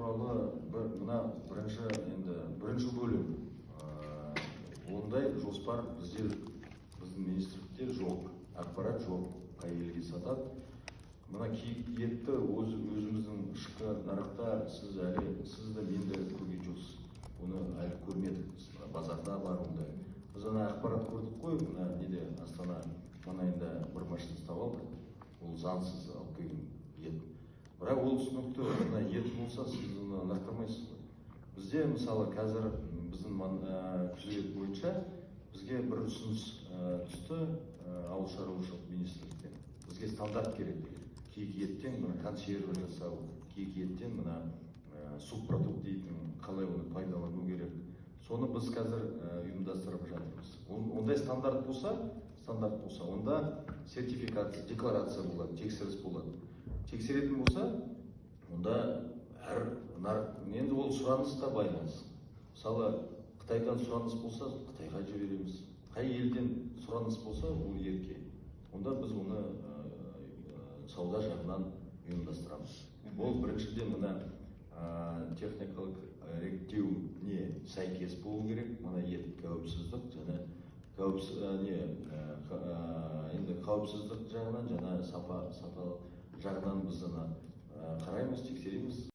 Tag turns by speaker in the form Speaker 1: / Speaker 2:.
Speaker 1: туралы бірінші бөлім. Ондай жоспар біздің министрлікте жоқ, ақпарат жоқ, қай елге сатады. Мына киік етті өзіміздің ішкі нарықта сіз де мен де көрген жоқсыз. Оны әлі көрмедік, базарда бар ондай. Біз ана ақпарат көрдік қой, мына неде Астана маңайында бір машина ұстап алды. Ол заңсыз алып келген ет. Бірақ ол түсінікті, мына ет болса сіз оны лақтырмайсыз ғой. Бізде мысалы қазір біздің күзет бойынша бізге бір ұсыныс түсті ауыл шаруашылық министрліктен. Бізге стандарт керек. Киік еттен консерві жасау, киік еттен субпродукт дейтін, қалай оны пайдалану керек. Соны біз қазір ұйымдастырып жатырмыз. Ондай стандарт болса, онда сертификация, декларация болады, тексеріс болады. Тексеретін болса, онда әр нарық, енді ол сұранысқа байланысты. Мысалы, Қытайдан сұраныс болса, Қытайға жібереміз. Қай елден сұраныс болса, ол ерке. Онда біз оны сауда жағынан ұйымдастырамыз. Ол біріншіден мына техникалық реттеуіне сәйкес болу керек. Мына ет қауіпсіздік және қауіпсіздік жағынан, сапа жағынан біз қараймыз, тексереміз.